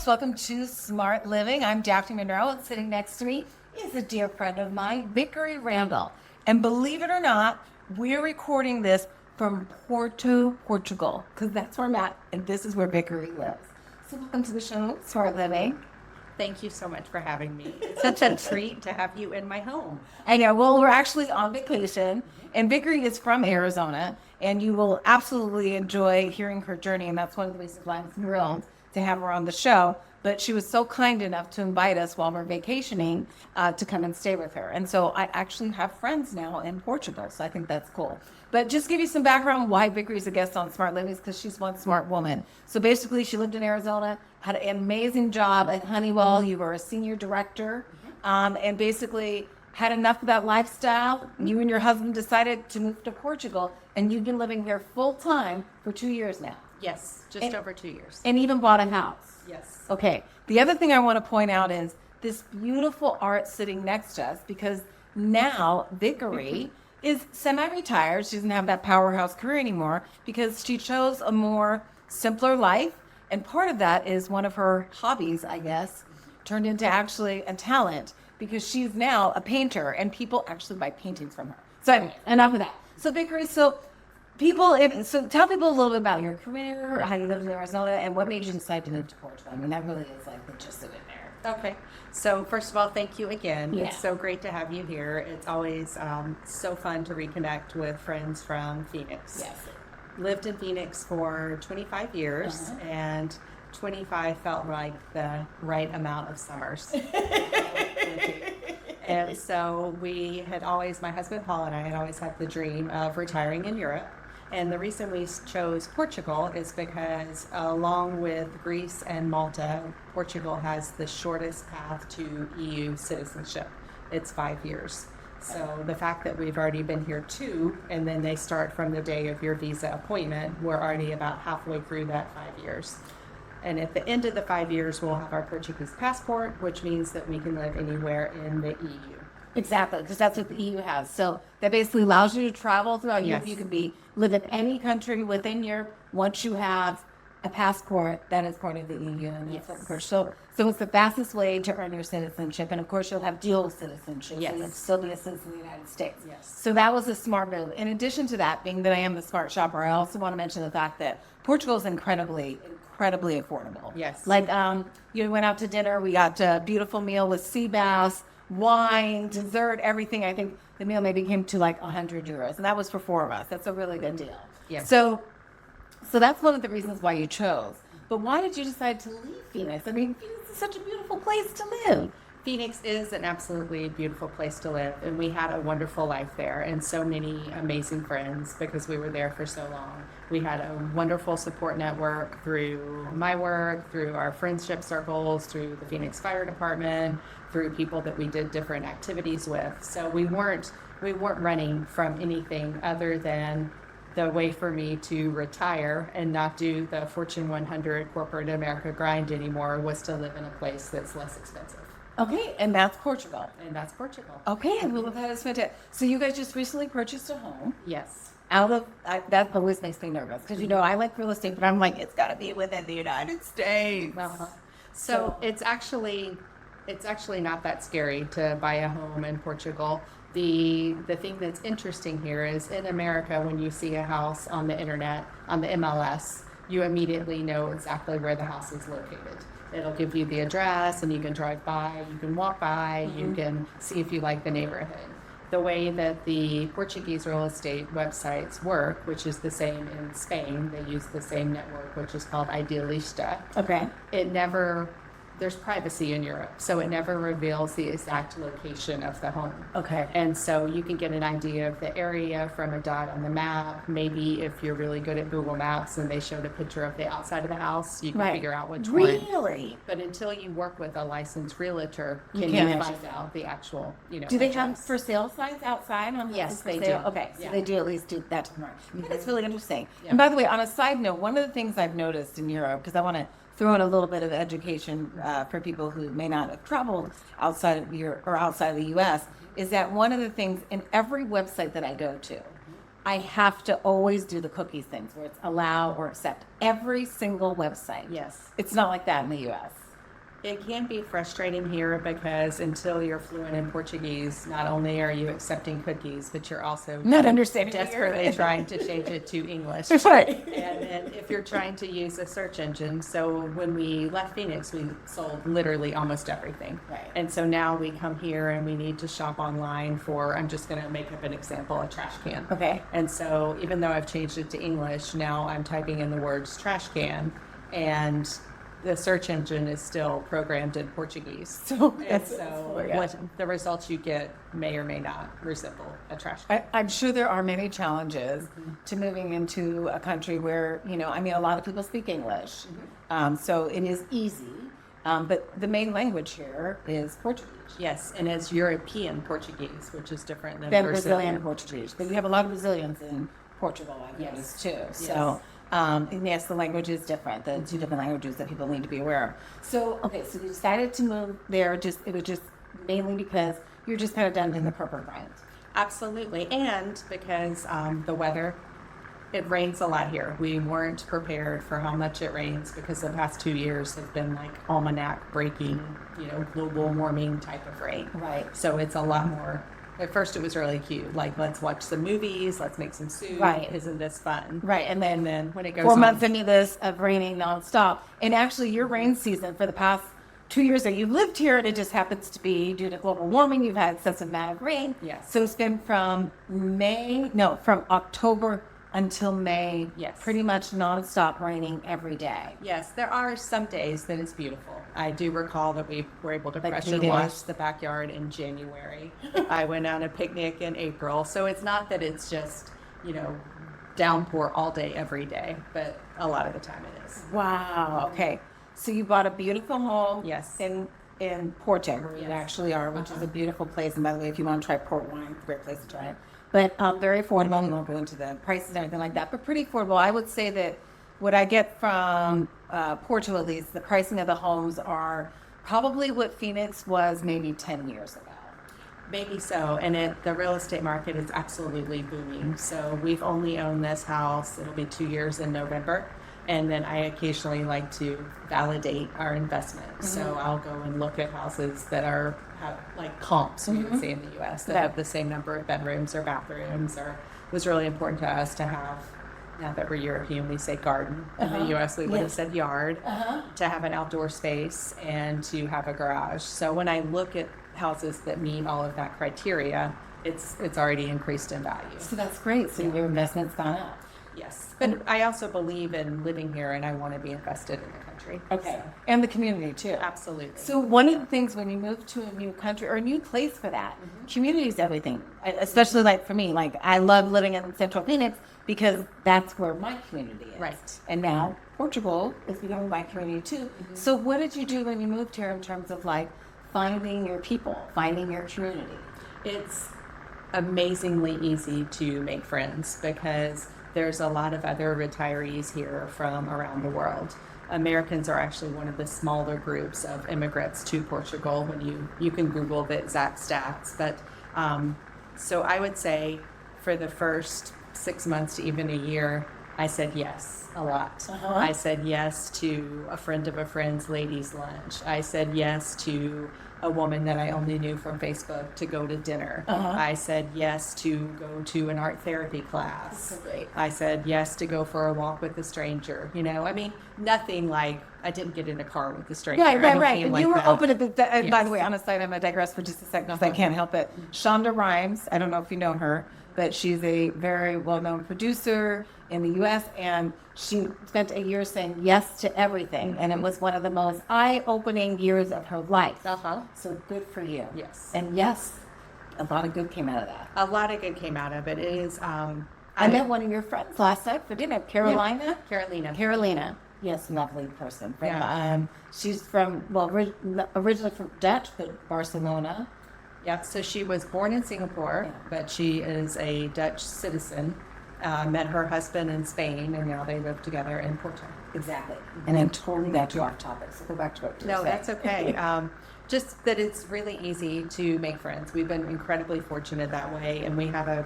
Welcome to Smart Living. I'm Daphne Monroe, and sitting next to me is a dear friend of mine, Vickery Randall. And believe it or not, we're recording this from Portugal, because that's where I'm at, and this is where Vickery lives. So welcome to the show, Smart Living. Thank you so much for having me. It's such a treat to have you in my home. I know. Well, we're actually on vacation, and Vickery is from Arizona, and you will absolutely enjoy hearing her journey, and that's one of the reasons why I'm thrilled to have her on the show. But she was so kind enough to invite us while we're vacationing to come and stay with her. And so I actually have friends now in Portugal, so I think that's cool. But just give you some background why Vickery's a guest on Smart Living is because she's one smart woman. So basically, she lived in Arizona, had an amazing job at Honeywell. You were a senior director, and basically had enough of that lifestyle. You and your husband decided to move to Portugal, and you've been living here full time for 2 years now. Yes, just over 2 years. And even bought a house. Yes. Okay. The other thing I want to point out is this beautiful art sitting next to us, because now Vickery is semi-retired. She doesn't have that powerhouse career anymore because she chose a more simpler life. And part of that is one of her hobbies, I guess, turned into actually a talent, because she's now a painter and people actually buy paintings from her. So anyway, enough of that. So Vickery, so tell people a little bit about your career, how you lived in Arizona, and what made you decide to move to Portugal. I mean, that really is like the gist of it there. Okay. So first of all, thank you again. Yeah. It's so great to have you here. It's always so fun to reconnect with friends from Phoenix. Yes. Lived in Phoenix for 25 years, and 25 felt like the right amount of summers. And so we had always, my husband Paul and I had always had the dream of retiring in Europe. And the reason we chose Portugal is because along with Greece and Malta, Portugal has the shortest path to EU citizenship. It's 5 years. So the fact that we've already been here 2, and then they start from the day of your visa appointment, we're already about halfway through that 5 years. And at the end of the 5 years, we'll have our Portuguese passport, which means that we can live anywhere in the EU. Exactly, because that's what the EU has. So that basically allows you to travel throughout Europe. Yes. You can live in any country within Europe once you have a passport that is part of the EU. And Yes. of course, so it's the fastest way to earn your citizenship. And of course, you'll have dual citizenship. Yes. So you'll still be a citizen of the United States. Yes. So that was a smart move. In addition to that, being that I am the smart shopper, I also want to mention the fact that Portugal is incredibly affordable. Yes. Like, you went out to dinner, we got a beautiful meal with sea bass, wine, dessert, everything. I think the meal maybe came to like 100 euros, and that was for 4 of us. That's a really good deal. Yes. So that's one of the reasons why you chose. But why did you decide to leave Phoenix? I mean, Phoenix is such a beautiful place to live. Phoenix is an absolutely beautiful place to live, and we had a wonderful life there and so many amazing friends because we were there for so long. We had a wonderful support network through my work, through our friendship circles, through the Phoenix Fire Department, through people that we did different activities with. So we weren't running from anything other than the way for me to retire and not do the Fortune 100 corporate America grind anymore was to live in a place that's less expensive. Okay, and that's Portugal. And that's Portugal. Okay, and well, that is fantastic. So you guys just recently purchased a home. Yes. That always makes me nervous because, I like real estate, but I'm like, it's got to be within the United States. So it's actually not that scary to buy a home in Portugal. The thing that's interesting here is in America, when you see a house on the internet, on the MLS, you immediately know exactly where the house is located. It'll give you the address and you can drive by, you can walk by, you can see if you like the neighborhood. The way that the Portuguese real estate websites work, which is the same in Spain, they use the same network, which is called Idealista. Okay. There's privacy in Europe, so it never reveals the exact location of the home. Okay. And so you can get an idea of the area from a dot on the map. Maybe if you're really good at Google Maps and they showed a picture of the outside of the house, you can figure out which one. Really? But until you work with a licensed realtor, You can can't you actually find out the actual, Do they have address. for sale signs outside? Yes, for they sale? do. Okay, so Yeah. they do at least do that tomorrow. That's really interesting. Yeah. And by the way, on a side note, one of the things I've noticed in Europe, because I want to throw in a little bit of education for people who may not have traveled outside of outside of the U.S. is that one of the things in every website that I go to, I have to always do the cookies things where it's allow or accept every single website. Yes. It's not like that in the U.S. It can be frustrating here because until you're fluent in Portuguese, not only are you accepting cookies, but you're also Not understanding desperately trying to change it to English. Right. And if you're trying to use a search engine, so when we left Phoenix, we sold literally almost everything. Right. And so now we come here and we need to shop online for, I'm just going to make up an example, a trash can. Okay. And so even though I've changed it to English, now I'm typing in the words trash can, and the search engine is still programmed in Portuguese. So What the results you get may or may not resemble a trash can. I'm sure there are many challenges to moving into a country where, I mean, a lot of people speak English. So it is easy. But the main language here is Portuguese. Yes, and it's European Portuguese, which is different than Brazilian Portuguese. But you have a lot of Brazilians in Portugal, I guess, too. So, and yes, the language is different. The two different languages that people need to be aware of. So, okay, so you decided to move there. It was just mainly because you're just kind of done in the purple grind. Absolutely, and because the weather, it rains a lot here. We weren't prepared for how much it rains because the past 2 years have been like almanac breaking, global warming type of rain. Right. So it's a lot more. At first, it was really cute. Like, let's watch some movies, let's make some soup. Right. Isn't this fun? Right, and then when it goes 4 months into this of raining nonstop, and actually your rain season for the past 2 years that you've lived here, and it just happens to be due to global warming, you've had excessive amount of rain. Yes. So it's been from October until May. Yes. Pretty much nonstop raining every day. Yes, there are some days that it's beautiful. I do recall that we were able to Like pressure 3 wash days. the backyard in January. I went on a picnic in April. So it's not that it's just, downpour all day, every day, but a lot of the time it is. Wow. Okay. So you bought a beautiful home. Yes. In Portugal, where you Yes. actually are, which is a beautiful place. And by the way, if you want to try port wine, it's a great place to try it. But very affordable. We won't go into the prices and everything like that, but pretty affordable. I would say that what I get from Portugal, at least, the pricing of the homes are probably what Phoenix was maybe 10 years ago. Maybe so. And the real estate market is absolutely booming. So we've only owned this house. It'll be 2 years in November. And then I occasionally like to validate our investment. Mm-hmm. So I'll go and look at houses that have like comps, we would say in the U.S., that have the same number of bedrooms or bathrooms. Or it was really important to us to have, now that we're European, we say garden. In the U.S., we would have said yard. To have an outdoor space and to have a garage. So when I look at houses that meet all of that criteria, it's already increased in value. So that's great. So your investment's gone up. Yes. But I also believe in living here and I want to be invested in the country. Okay. So, And the community too. absolutely. So one of the things when you move to a new country or a new place for that, community is everything. Especially like for me, like I love living in Central Phoenix because that's where my community is. Right. And now Portugal is becoming my community too. So what did you do when you moved here in terms of like finding your people, finding your community? It's amazingly easy to make friends because there's a lot of other retirees here from around the world. Americans are actually one of the smaller groups of immigrants to Portugal when you can Google the exact stats. But so I would say for the first 6 months to even a year, I said yes a lot. I said yes to a friend of a friend's ladies' lunch. I said yes to a woman that I only knew from Facebook to go to dinner. I said yes to go to an art therapy class. That's great. I said yes to go for a walk with a stranger. I mean, nothing like I didn't get in a car with a stranger. Right. Anything And like you were that. open to the, by Yes. the way, on a side, I'm going to digress for just a second because I can't help it. Shonda Rhimes, I don't know if you know her, but she's a very well-known producer in the U.S. and she spent a year saying yes to everything. And it was one of the most eye-opening years of her life. So good for you. Yes. And yes, a lot of good came out of that. A lot of good came out of it. It is. I met one of your friends last night for dinner, Carolina. Carolina. Yes, lovely person. From, Yeah. She's from, originally from Dutch, but Barcelona. Yeah, so she was born in Singapore, but she is a Dutch citizen. Met her husband in Spain, and now they live together in Portugal. Exactly. And then totally got you off topic. So go back to what you No, were that's saying. okay. Just that it's really easy to make friends. We've been incredibly fortunate that way, and we have a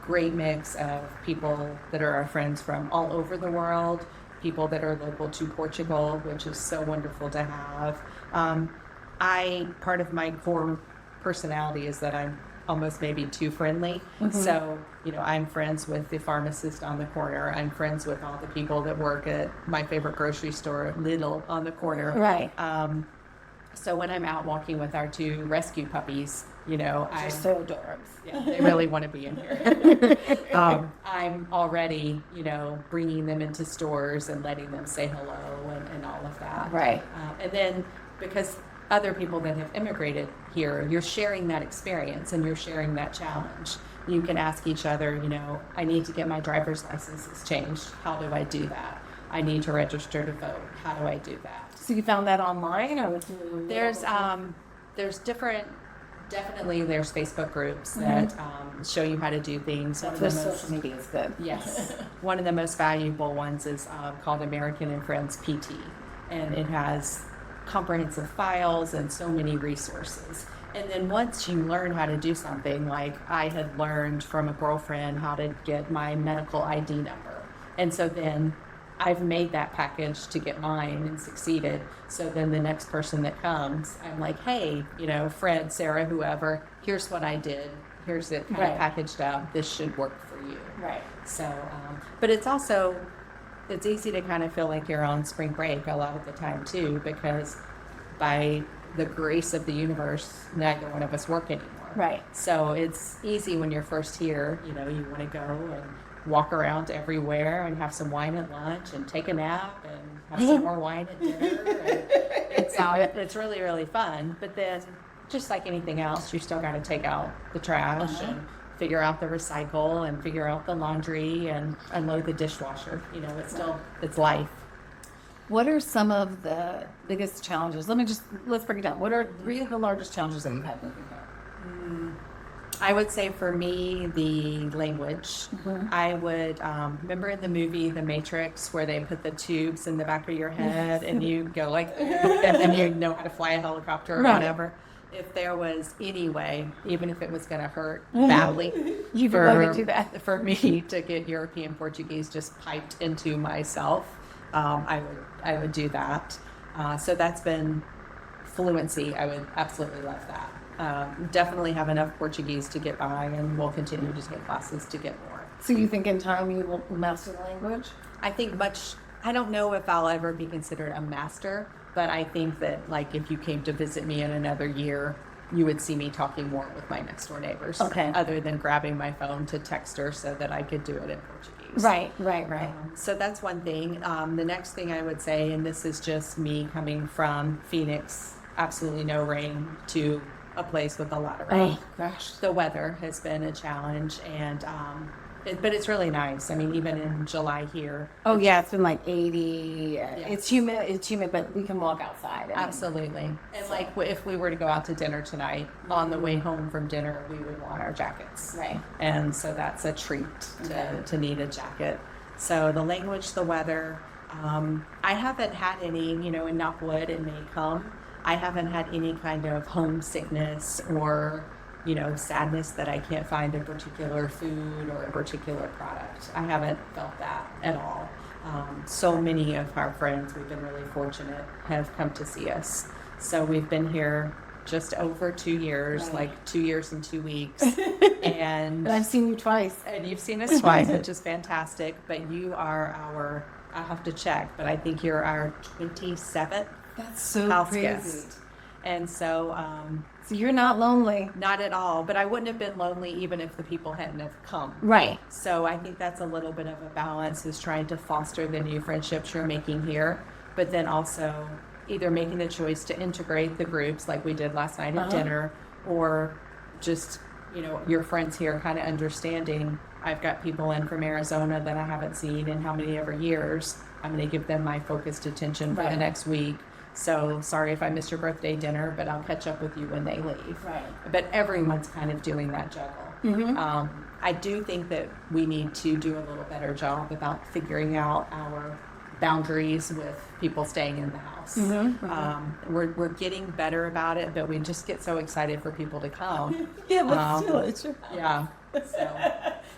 great mix of people that are our friends from all over the world, people that are local to Portugal, which is so wonderful to have. Part of my core personality is that I'm almost maybe too friendly. So, I'm friends with the pharmacist on the corner. I'm friends with all the people that work at my favorite grocery store, Lidl, on the corner. Right. So when I'm out walking with our 2 rescue puppies, They're so adorable. yeah, they really want to be in here. I'm already, bringing them into stores and letting them say hello and all of that. Right. And then because other people that have immigrated here, you're sharing that experience and you're sharing that challenge. You can ask each other, I need to get my driver's licenses changed. How do I do that? I need to register to vote. How do I do that? So you found that online, or There's different. Definitely, there's Facebook groups that show you how to do things. that's where social media is good. Yes. One of the most valuable ones is called American and Friends PT, and it has comprehensive files and so many resources. And then once you learn how to do something, like I had learned from a girlfriend how to get my medical ID number, and so then I've made that package to get mine and succeeded. So then the next person that comes, I'm like, hey, Fred, Sarah, whoever, here's what I did. Here's it kind of packaged up. This should work for you. Right. So, but it's easy to kind of feel like you're on spring break a lot of the time too, because by the grace of the universe, neither one of us work anymore. Right. So it's easy when you're first here, you want to go and walk around everywhere and have some wine at lunch and take a nap and have some more wine at dinner. And it's really, really fun. But then, just like anything else, you still got to take out the trash and figure out the recycle and figure out the laundry and unload the dishwasher. It's life. What are some of the biggest challenges? Let's break it down. What are 3 of the largest challenges that you've had moving here? I would say for me, the language. I would remember in the movie The Matrix where they put the tubes in the back of your head and you go like, and then you know how to fly a helicopter or whatever. If there was any way, even if it was going to hurt badly, You'd to do that. For me to get European Portuguese just piped into myself, I would do that. So that's been fluency. I would absolutely love that. Definitely have enough Portuguese to get by, and we'll continue to take classes to get more. So you think in time you will master the language? I think I don't know if I'll ever be considered a master, but I think that if you came to visit me in another year, you would see me talking more with my next door neighbors. Okay. Other than grabbing my phone to text her so that I could do it in Portuguese. Right. So that's one thing. The next thing I would say, and this is just me coming from Phoenix, absolutely no rain, to a place with a lot of rain. Oh gosh. The weather has been a challenge, and but it's really nice. I mean, even in July here. Oh yeah, it's been like 80. It's humid, but we can walk outside. Absolutely. And if we were to go out to dinner tonight, on the way home from dinner, we would want our jackets. Right. And so that's a treat to need a jacket. So the language, the weather. I haven't had any, and knock wood, it may come. I haven't had any kind of homesickness or, sadness that I can't find a particular food or a particular product. I haven't felt that at all. So many of our friends, we've been really fortunate, have come to see us. So we've been here just over 2 years, like 2 years and 2 weeks. And I've seen you twice. And you've seen us twice, which is fantastic. But you are I'll have to check, but I think you're our 27th That's so house crazy. guest. And so, So you're not lonely. not at all, but I wouldn't have been lonely even if the people hadn't have come. Right. So I think that's a little bit of a balance, is trying to foster the new friendships you're making here, but then also either making the choice to integrate the groups like we did last night at dinner, or just, your friends here kind of understanding, I've got people in from Arizona that I haven't seen in how many ever years. I'm going to give them my focused attention for the next week. So sorry if I missed your birthday dinner, but I'll catch up with you when they leave. Right. But everyone's kind of doing that juggle. I do think that we need to do a little better job about figuring out our boundaries with people staying in the house. We're getting better about it, but we just get so excited for people to come. Yeah, let's do it. Sure. Yeah. So,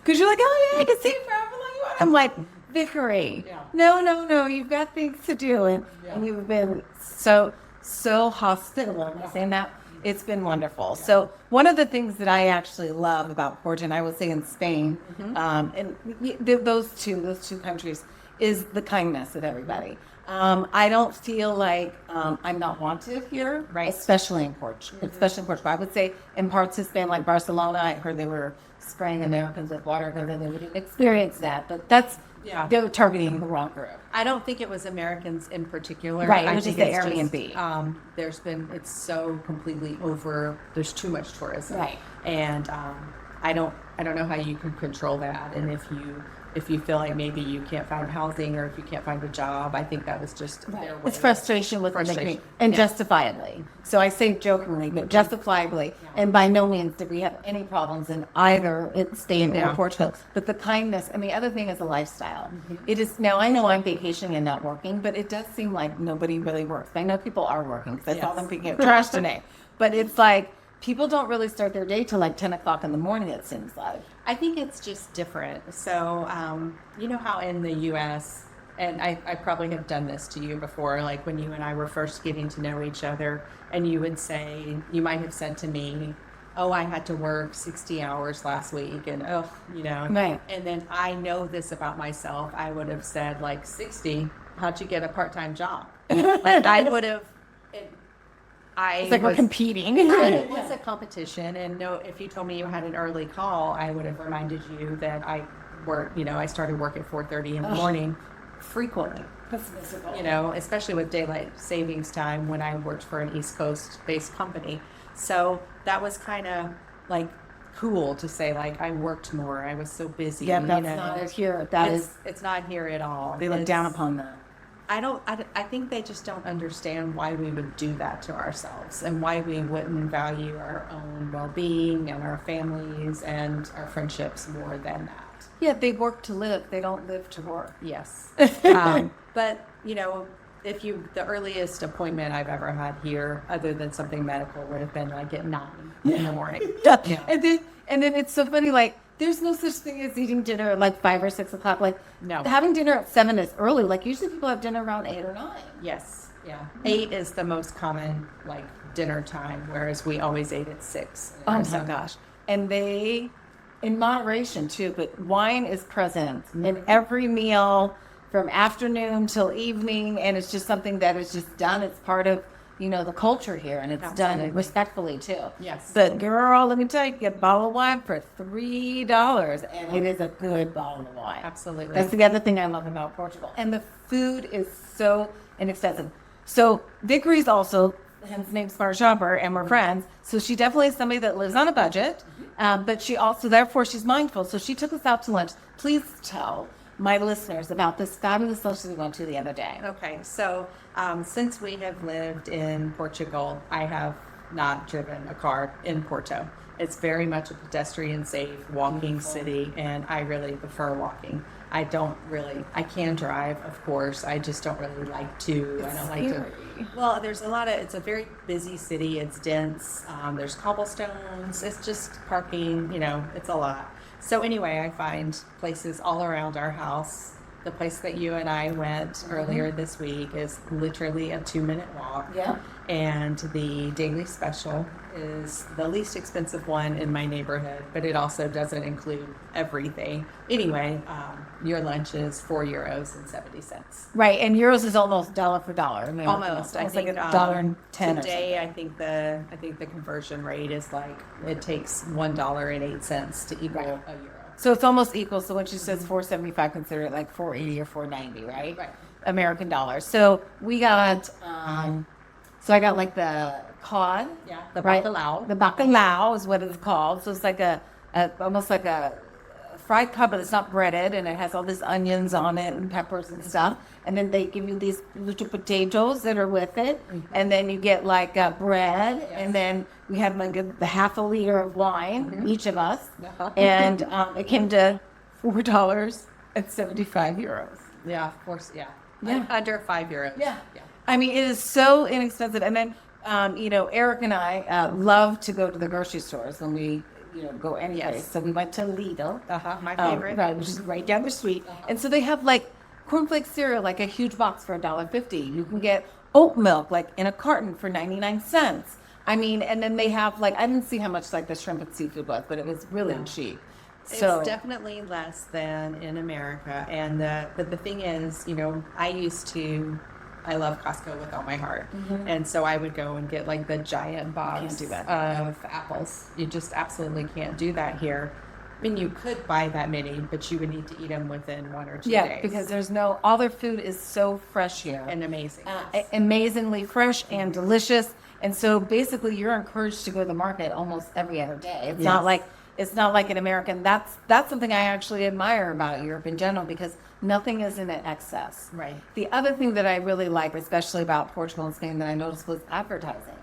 Because you're like, oh yeah, I can stay for however long you want. I'm like, Vickery. Yeah. No, you've got things to do, and you've been so hospitable. Am I saying that? It's been wonderful. Yeah. So one of the things that I actually love about Portugal, I would say in Spain, and those two countries, is the kindness of everybody. I don't feel like I'm not wanted here, right? Especially in Portugal. Especially in Portugal, I would say in parts of Spain, like Barcelona, I heard they were spraying Americans with water because they wouldn't experience that. But that's they're targeting the wrong group. I don't think it was Americans in particular. Right, I it was just think the it's Airbnb. It's so completely over. There's too much tourism, right? And I don't know how you can control that. And if you feel like maybe you can't find housing or if you can't find a job, I think that was just their way. It's frustration with frustration. And justifiably. So I say jokingly, but justifiably. Yeah. And by no means did we have any problems in either Spain or Portugal. But the kindness, and the other thing is the lifestyle. It is, now I know I'm vacationing and not working, but it does seem like nobody really works. I know people are working because I saw them picking up trash today. But it's like, people don't really start their day till like 10 o'clock in the morning, it seems like. I think it's just different. So, you know how in the U.S., and I probably have done this to you before, like when you and I were first getting to know each other, and you would say, you might have said to me, oh, I had to work 60 hours last week, and Right. And then I know this about myself. I would have said, like, 60, how'd you get a part-time job? I would have... It's like we're competing. It was a competition, and if you told me you had an early call, I would have reminded you that I started work at 4:30 in the morning frequently. That's miserable. Especially with daylight savings time when I worked for an East Coast-based company. So that was kind of like cool to say, like, I worked more. I was so busy. Yeah, that's not here. It's not here at all. They look down upon that. I think they just don't understand why we would do that to ourselves and why we wouldn't value our own well-being and our families and our friendships more than that. Yeah, they work to live. They don't live to work. Yes. But, the earliest appointment I've ever had here, other than something medical, would have been like at 9 in the morning. Yeah. And then it's so funny, like, there's no such thing as eating dinner at like 5 or 6 o'clock. Like, no. Having dinner at 7 is early. Like, usually people have dinner around 8 or 9. Yes. Yeah. 8 is the most common, like, dinner time, whereas we always ate at 6. Oh my gosh. And they, in moderation too, but wine is present in every meal from afternoon till evening. And it's just something that is just done. It's part of, the culture here, and it's done respectfully too. Yes. But girl, let me tell you, get a bottle of wine for $3, and it is a good bottle of wine. Absolutely. That's the other thing I love about Portugal. And the food is so inexpensive. So Vickery's also, hence name Smart Shopper, and we're friends. So she definitely is somebody that lives on a budget, but she also, therefore, she's mindful. So she took us out to lunch. Please tell my listeners about this fabulous lunch we went to the other day. Okay, so since we have lived in Portugal, I have not driven a car in Porto. It's very much a pedestrian safe walking city, and I really prefer walking. I can drive, of course. I just don't really like to. I don't like to. Well, it's a very busy city. It's dense. There's cobblestones. It's just parking, it's a lot. So anyway, I find places all around our house. The place that you and I went earlier this week is literally a 2-minute walk. Yeah. And the daily special is the least expensive one in my neighborhood, but it also doesn't include everything. Anyway, your lunch is €4.70. Right, and euros is almost dollar for dollar. I mean, almost. I think like $1.10 today. I think the conversion rate is like it takes $1.08 to equal a euro. So it's almost equal. So when she says $4.75, consider it like $4.80 or $4.90, right? Right. American dollars. So we got. So I got like the cod. Yeah. The right? bacalhau. The bacalhau is what it's called. So it's like almost like a fried cod, but it's not breaded, and it has all these onions on it and peppers and stuff. And then they give you these little potatoes that are with it, and then you get like bread, and then we had like the half a liter of wine, each of us, and it came to €4.75. Yeah, of course, yeah. Yeah. Under €5. Yeah. I mean, it is so inexpensive. And then, Eric and I love to go to the grocery stores when we, go any place. Yes. So we went to Lidl. My favorite. Right, which is right down the street. And so they have like cornflake cereal, like a huge box for $1.50. You can get oat milk, like in a carton for 99 cents. I mean, and then they have like, I didn't see how much like the shrimp and seafood was, but it was really cheap. So It's definitely less than in America. And but the thing is, I love Costco with all my heart. And so I would go and get like the giant box Can't do that. of apples. You just absolutely can't do that here. I mean, you could buy that many, but you would need to eat them within 1 or 2 days. because there's all their food is so fresh here. And amazing. Amazingly fresh and delicious. And so basically you're encouraged to go to the market almost every other day. It's not like an American. That's something I actually admire about Europe in general, because nothing is in excess. Right. The other thing that I really like, especially about Portugal and Spain, that I noticed was advertising.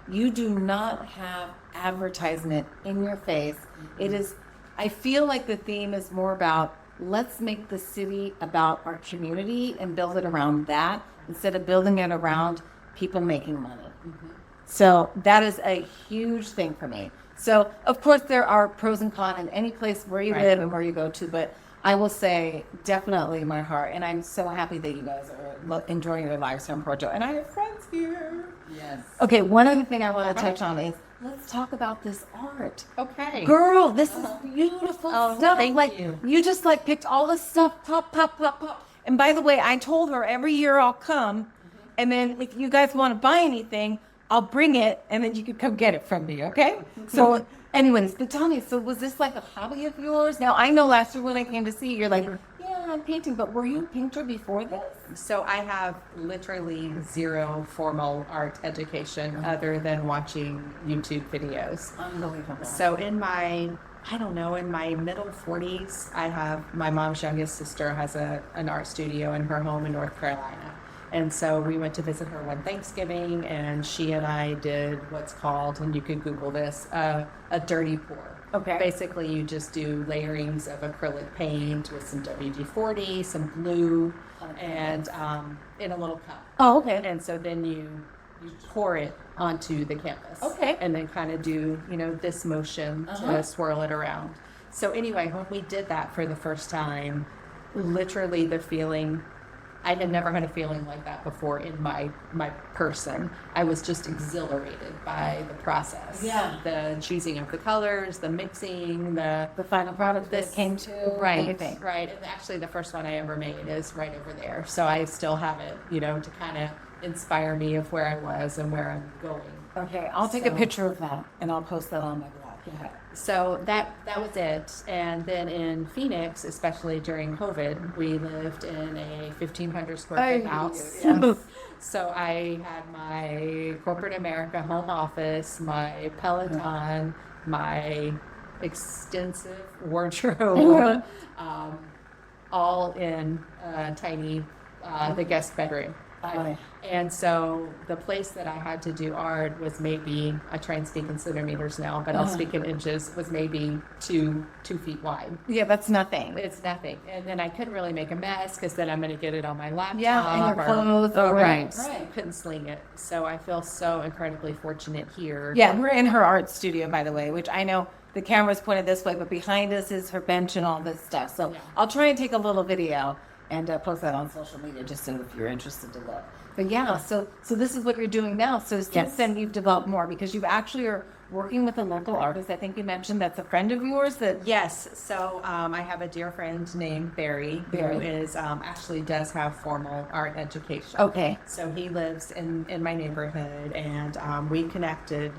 You do not have advertisement in your face. It is, I feel like the theme is more about, let's make the city about our community and build it around that instead of building it around people making money. So that is a huge thing for me. So of course there are pros and cons in any place where you live and where you go to, but I will say definitely my heart, and I'm so happy that you guys are enjoying your lives here in Portugal, and I have friends here. Yes. Okay, one other thing I want to touch on is, let's talk about this art. Okay. Girl, this is beautiful stuff. Thank you. You just like picked all this stuff, pop, pop, pop, pop. And by the way, I told her every year I'll come, and then if you guys want to buy anything, I'll bring it, and then you can come get it from me, okay? So anyways, but tell me, so was this like a hobby of yours? Now, I know last year when I came to see you, you're like, yeah, I'm painting, but were you a painter before this? So I have literally zero formal art education other than watching YouTube videos. Unbelievable. So in my middle 40s, I have my mom's youngest sister has an art studio in her home in North Carolina. And so we went to visit her one Thanksgiving, and she and I did what's called, and you can Google this, a dirty pour. Okay. Basically, you just do layerings of acrylic paint with some WD-40, some glue, and in a little cup. Oh, okay. And so then you pour it onto the canvas. Okay. And then kind of do, this motion to swirl it around. So anyway, when we did that for the first time, literally the feeling, I had never had a feeling like that before in my person. I was just exhilarated by the process. Yeah. The choosing of the colors, the mixing, the final product that came to everything. Right. And actually the first one I ever made is right over there. So I still have it, to kind of inspire me of where I was and where I'm going. Okay, I'll take a picture of that and I'll post that on my blog. Yeah. So that was it. And then in Phoenix, especially during COVID, we lived in a 1,500 square foot house. Yes. So I had my corporate America home office, my Peloton, my extensive wardrobe, all in tiny, the guest bedroom. And so the place that I had to do art was maybe, I try and speak in centimeters now, but I'll speak in inches, was maybe two feet wide. Yeah, that's nothing. It's nothing. And then I couldn't really make a mess because then I'm going to get it on my laptop. Yeah, and your clothes. Right. Couldn't sling it. So I feel so incredibly fortunate here. Yeah, we're in her art studio, by the way, which I know the camera's pointed this way, but behind us is her bench and all this stuff. So I'll try and take a little video and post that on social media just so if you're interested to look. But yeah, so this is what you're doing now. So since then you've developed more because you actually are working with a local artist. I think you mentioned that's a friend of yours. Yes. So I have a dear friend named Barry. Who is actually does have formal art education. Okay. So he lives in my neighborhood, and we connected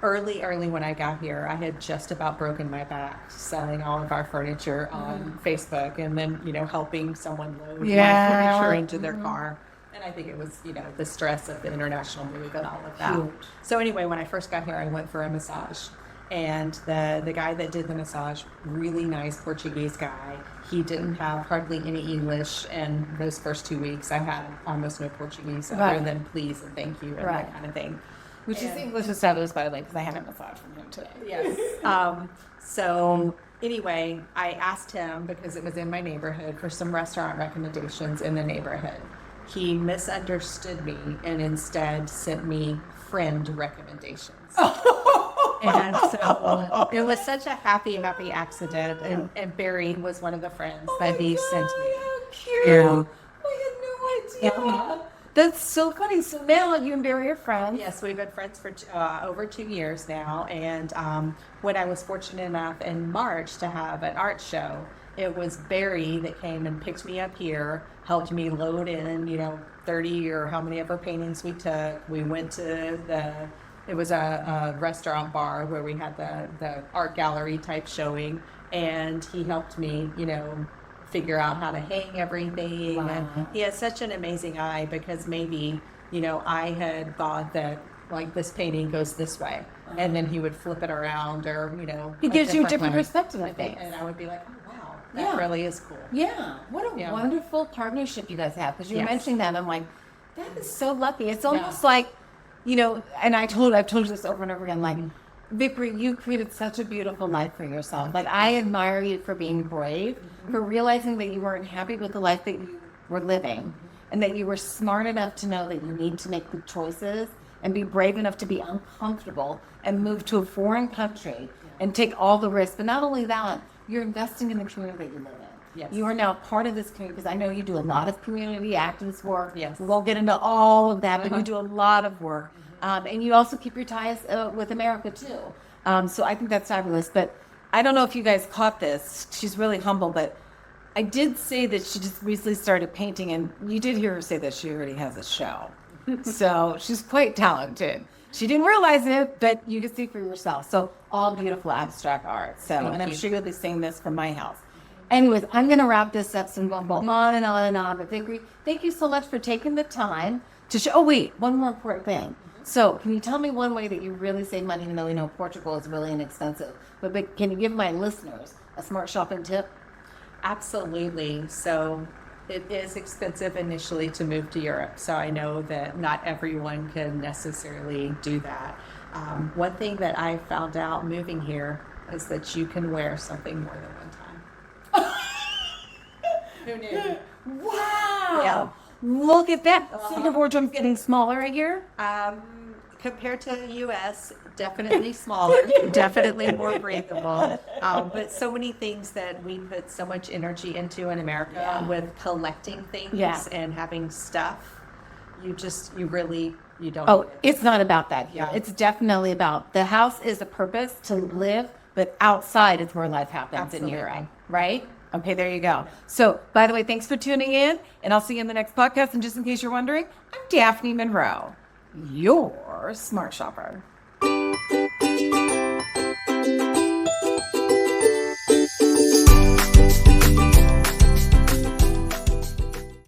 early when I got here. I had just about broken my back selling all of our furniture on Facebook, and then helping someone load my furniture into their car. And I think it was the stress of the international move and all of that. Huge. So anyway, when I first got here, I went for a massage, and the guy that did the massage, really nice Portuguese guy. He didn't have hardly any English, and those first 2 weeks I had almost no Portuguese other than please and thank you and that kind of thing. Which is English established, by the way, because I had a massage from him today. Yes. So anyway, I asked him, because it was in my neighborhood, for some restaurant recommendations in the neighborhood. he misunderstood me and instead sent me friend recommendations. And so it was such a happy accident. And Barry was one of the friends that he sent me. How cute. Yeah. I had no idea. That's so funny. So now you and Barry are friends. Yes, we've been friends for over 2 years now. And when I was fortunate enough in March to have an art show, it was Barry that came and picked me up here, helped me load in, 30 or how many ever paintings we took. We went to it was a restaurant bar where we had the art gallery type showing. And he helped me, figure out how to hang everything. Wow. And he has such an amazing eye because maybe, I had thought that like this painting goes this way, and then he would flip it around, or He gives you a different way. perspective, I think. And I would be like, oh wow, that Yeah. really is cool. Yeah, what a Yeah. wonderful partnership you guys have. Because you're Yes. mentioning that, I'm like, that is so lucky. It's almost like, and I've told you this over and over again. Like, Vickery, you created such a beautiful life for yourself. Like, I admire you for being brave, for realizing that you weren't happy with the life that you were living, and that you were smart enough to know that you need to make good choices and be brave enough to be uncomfortable and move to a foreign country and take all the risks. But not only that, you're investing in the community that you live in. Yes. You are now part of this community, because I know you do a lot of community activist work. Yes. We won't get into all of that, but you do a lot of work. And you also keep your ties with America, too. So I think that's fabulous. But I don't know if you guys caught this. She's really humble, but I did say that she just recently started painting, and you did hear her say that she already has a show. So she's quite talented. She didn't realize it, but you can see for yourself. So all beautiful abstract art. So, and I'm sure you'll be seeing this from my house. Anyways, I'm going to wrap this up, so we'll go on and on and on. But Vickery, thank you so much for taking the time to show. Oh, wait, one more important thing. So can you tell me one way that you really save money? Even though we know Portugal is really inexpensive. But can you give my listeners a smart shopping tip? Absolutely. So it is expensive initially to move to Europe. So I know that not everyone can necessarily do that. One thing that I found out moving here is that you can wear something more than one time. Who knew? Wow. Yeah. Look at that. So the wardrobe's getting smaller a year? Compared to the U.S., definitely smaller, definitely more breathable. But so many things that we put so much energy into in America with collecting things and having stuff, you don't. Oh, need it. it's not about that here. Yeah. It's definitely about the house is a purpose to live, but outside is where life happens in Europe, Absolutely. right? Okay, there you go. So, by the way, thanks for tuning in, and I'll see you in the next podcast. And just in case you're wondering, I'm Daphne Monroe, your smart shopper.